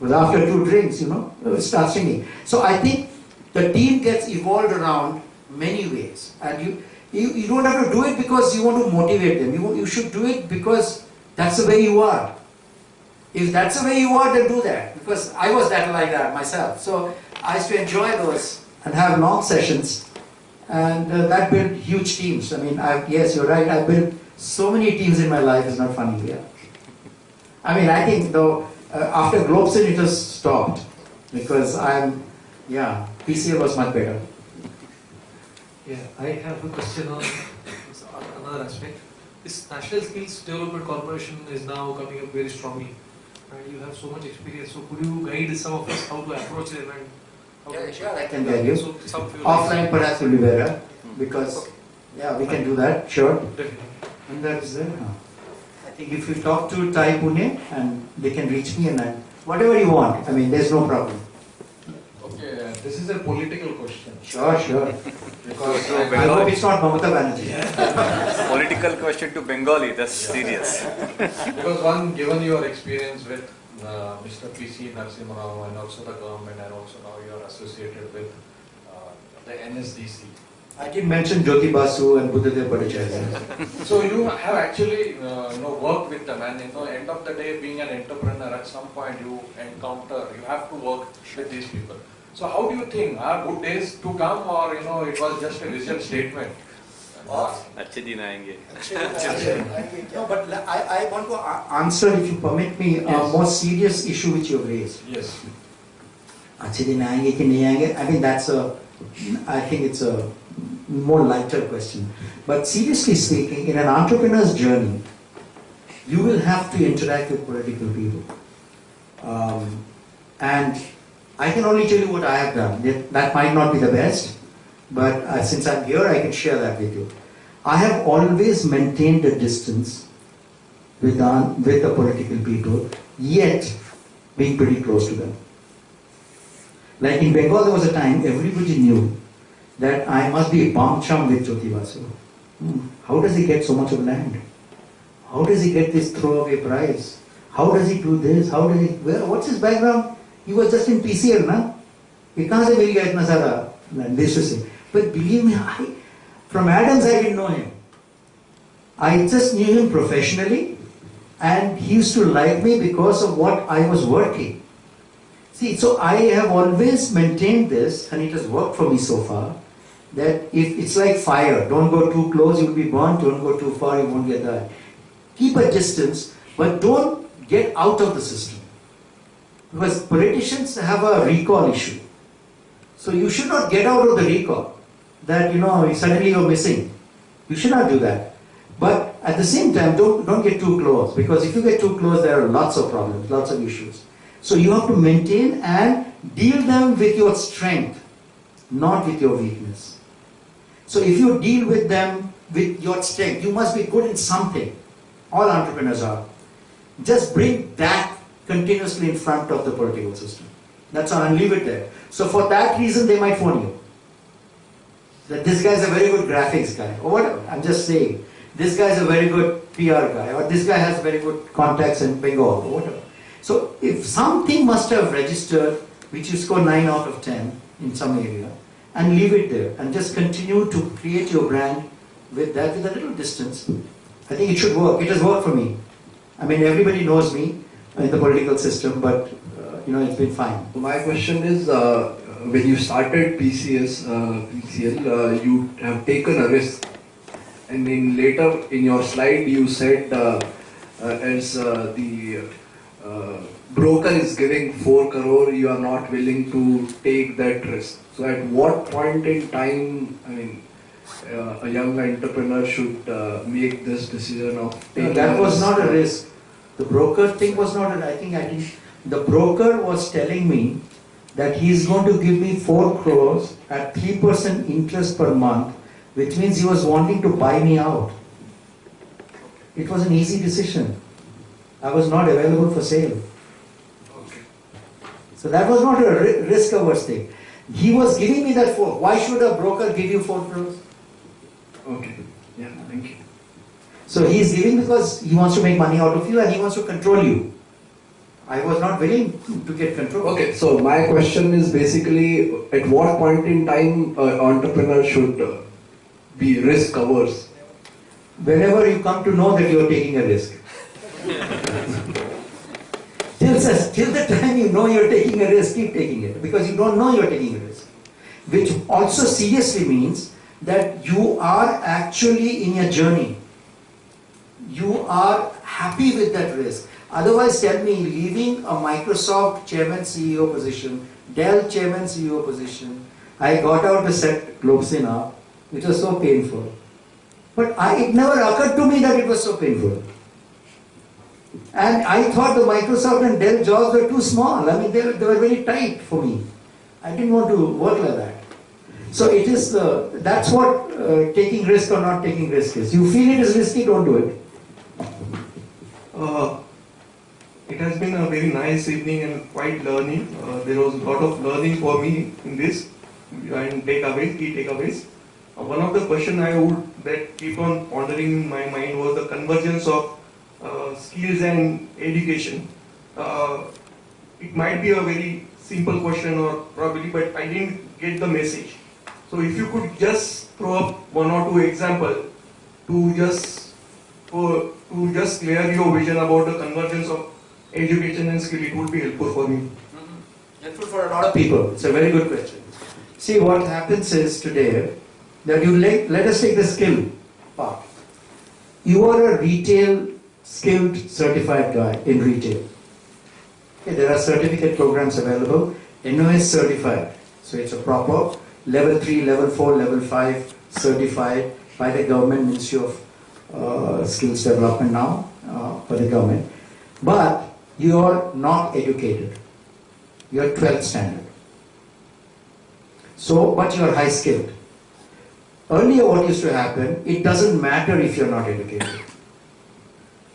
But after 2 drinks, start singing. So I think the team gets evolved around many ways. And you don't have to do it because you want to motivate them. You should do it because that's the way you are. If that's the way you are, then do that. Because I was like that myself. So I used to enjoy those and have long sessions. And that built huge teams. I mean, yes, you're right. I built so many teams in my life. It's not funny. Yeah. I mean, I think though, after Globson it has stopped. Because PCL was much better. Yeah, I have a question on another aspect. This National Skills Development Corporation is now coming up very strongly. And you have so much experience. So could you guide some of us how to approach them and Sure, I can guide you. So offline perhaps will be better because we can do that, sure. Definitely. And that's there. I think if you talk to Thai Pune and they can reach me and whatever you want, I mean there's no problem. Okay, this is a political question. Sure. Because I hope it's not Mamata Banerjee. Political question to Bengali, that's serious. Because given your experience with Mr. P.C. Narasimha Rao and also the government, and also now you are associated with the NSDC. I did mention Jyoti Basu and Buddhadev Bhattacharya. So you have actually worked with them, and end of the day, being an entrepreneur, at some point you have to work with these people. So how do you think, are good days to come, or it was just a vision statement? अच्छे दिन आएंगे. No, but I want to answer, if you permit me, a more serious issue which you have raised. Yes. अच्छे दिन आएंगे कि नहीं आएंगे? I mean I think it's a more lighter question. But seriously speaking, in an entrepreneur's journey, you will have to interact with political people. And I can only tell you what I have done. That might not be the best, but since I'm here, I can share that with you. I have always maintained a distance with the political people, yet being pretty close to them. Like in Bengal, there was a time everybody knew that I must be a bomb chum with Jyoti Basu. How does he get so much of land? How does he get this throwaway prize? How does he do this? What's his background? He was just in PCL, na? Kahan se mil gaya itna sara land? But believe me, from Adams I didn't know him. I just knew him professionally, and he used to like me because of what I was working. See, so I have always maintained this, and it has worked for me so far, that if it's like fire, don't go too close, you'll be burnt, don't go too far, you won't get that. Keep a distance, but don't get out of the system. Because politicians have a recall issue. So you should not get out of the recall. That, suddenly you're missing. You should not do that. But at the same time, don't get too close. Because if you get too close, there are lots of problems, lots of issues. So you have to maintain and deal them with your strength, not with your weakness. So if you deal with them with your strength, you must be good in something. All entrepreneurs are. Just bring that continuously in front of the political system. That's all, and leave it there. So for that reason, they might phone you. That this guy is a very good graphics guy, or whatever. I'm just saying, this guy is a very good PR guy, or this guy has very good contacts in Bengal, or whatever. So if something must have registered, which you score 9 out of 10 in some area, and leave it there, and just continue to create your brand with that, with a little distance, I think it should work. It has worked for me. I mean, everybody knows me in the political system, but it's been fine. My question is, when you started PCL, you have taken a risk, and then later in your slide you said as the broker is giving 4 crore, you are not willing to take that risk. So at what point in time, a young entrepreneur should make this decision of taking that was not a risk. The broker thing was not I think the broker was telling me that he is going to give me 4 crores at 3% interest per month, which means he was wanting to buy me out. It was an easy decision. I was not available for sale. Okay. So that was not a risk-averse thing. He was giving me that 4. Why should a broker give you 4 crores? Okay. Yeah, thank you. So he is giving because he wants to make money out of you and he wants to control you. I was not willing to get control. Okay, so my question is basically, at what point in time an entrepreneur should be risk averse? Whenever you come to know that you are taking a risk. Till the time you know you're taking a risk, keep taking it. Because you don't know you're taking a risk. Which also seriously means that you are actually in your journey. You are happy with that risk. Otherwise, tell me, leaving a Microsoft chairman CEO position, Dell chairman CEO position, I got out to set Globsin up, which was so painful. But it never occurred to me that it was so painful. And I thought the Microsoft and Dell jobs were too small. I mean, they were very tight for me. I didn't want to work like that. So it is, that's what taking risk or not taking risk is. You feel it is risky, don't do it. It has been a very nice evening and quite learning. There was a lot of learning for me in this and key takeaways. One of the questions that keep on pondering in my mind was the convergence of skills and education. It might be a very simple question or probably, but I didn't get the message. So if you could just throw up one or two examples to just clear your vision about the convergence of education and skill, it would be helpful for me. Helpful for a lot of people. It's a very good question. See, what happens is today that let us take the skill part. You are a retail skilled certified guy in retail. Okay, there are certificate programs available. NOS certified. So it's a proper level 3, level 4, level 5 certified by the government Ministry of Skills Development now, for the government. But you are not educated. You are 12th standard. So, but you are high skilled. Earlier what used to happen, it doesn't matter if you are not educated.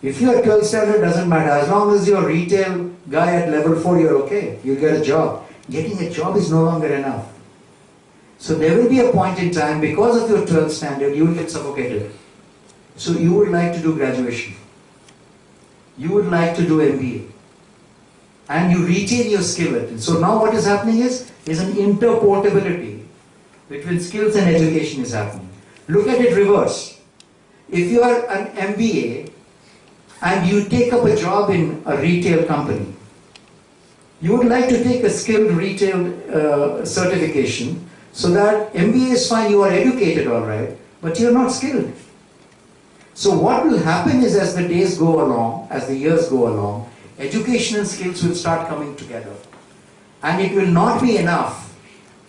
If you are 12th standard, doesn't matter. As long as you're a retail guy at level 4, you're okay. You'll get a job. Getting a job is no longer enough. So there will be a point in time, because of your 12th standard, you will get suffocated. So you would like to do graduation. You would like to do MBA. And you retain your skill. So now what is happening is an interportability between skills and education is happening. Look at it reverse. If you are an MBA and you take up a job in a retail company, you would like to take a skilled retail certification, so that MBA is fine, you are educated all right, but you are not skilled. So what will happen is, as the days go along, as the years go along, education and skills will start coming together. And it will not be enough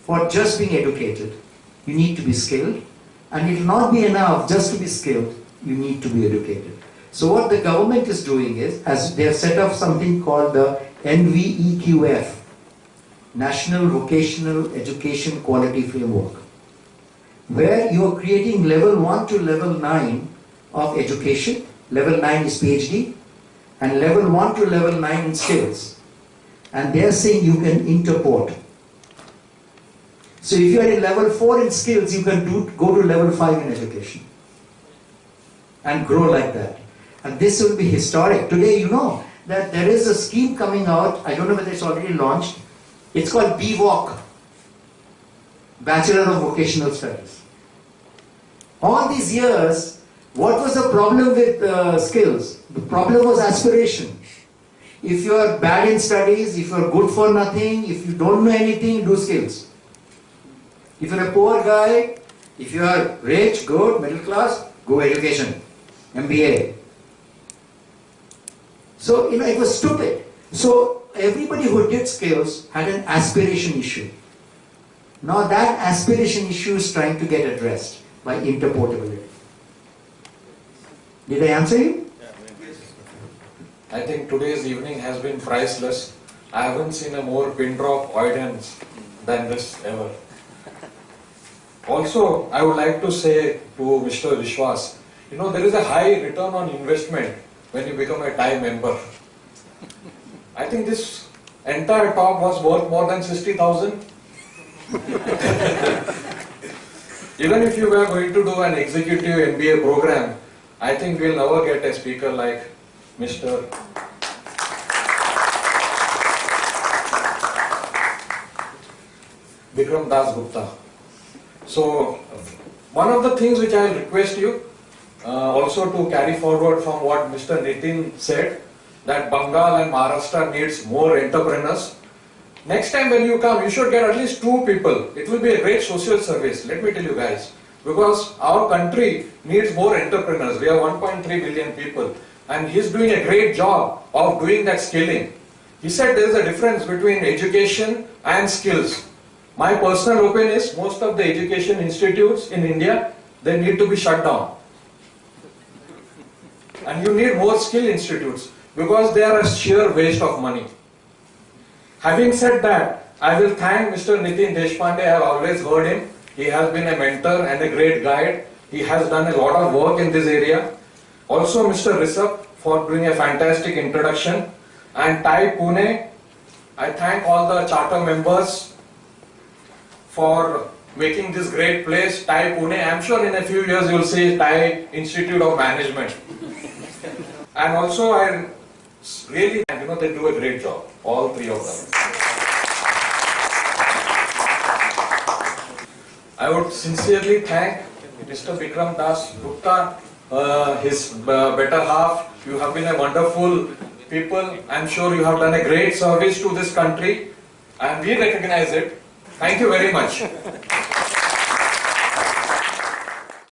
for just being educated. You need to be skilled. And it will not be enough just to be skilled. You need to be educated. So what the government is doing is, as they have set up something called the NVEQF, National Vocational Education Quality Framework, where you are creating level 1 to level 9 of education. Level 9 is PhD, and level 1 to level 9 in skills. And they are saying you can interport. So if you are in level 4 in skills, you can go to level 5 in education and grow like that. And this will be historic. Today, you know that there is a scheme coming out. I don't know whether it's already launched. It's called BVOC, Bachelor of Vocational Studies. All these years, what was the problem with skills? The problem was aspiration. If you are bad in studies, if you are good for nothing, if you don't know anything, do skills. If you are a poor guy, if you are rich, good, middle class, go education, MBA. So, it was stupid. So, everybody who did skills had an aspiration issue. Now that aspiration issue is trying to get addressed by interportability. Did I answer you? I think today's evening has been priceless. I haven't seen a more pin drop audience than this ever. Also, I would like to say to Mr. Vishwas, there is a high return on investment when you become a TIE member. I think this entire talk was worth more than 60,000. Even if you were going to do an executive MBA program, I think we'll never get a speaker like Mr. Bikram Das Gupta. So, one of the things which I will request you also to carry forward from what Mr. Nitin said, that Bengal and Maharashtra needs more entrepreneurs. Next time when you come, you should get at least 2 people. It will be a great social service, let me tell you guys. Because our country needs more entrepreneurs. We have 1.3 billion people. And he is doing a great job of doing that skilling. He said there is a difference between education and skills. My personal opinion is most of the education institutes in India, they need to be shut down. And you need more skill institutes because they are a sheer waste of money. Having said that, I will thank Mr. Nitin Deshpande. I have always heard him. He has been a mentor and a great guide. He has done a lot of work in this area. Also Mr. Rishabh for doing a fantastic introduction. And TiE Pune, I thank all the charter members for making this great place, TiE Pune. I am sure in a few years you will see TiE Institute of Management. And also I really, they do a great job, all 3 of them. I would sincerely thank Mr. Bikram Das Gupta, his better half. You have been a wonderful people. I am sure you have done a great service to this country and we recognize it. Thank you very much.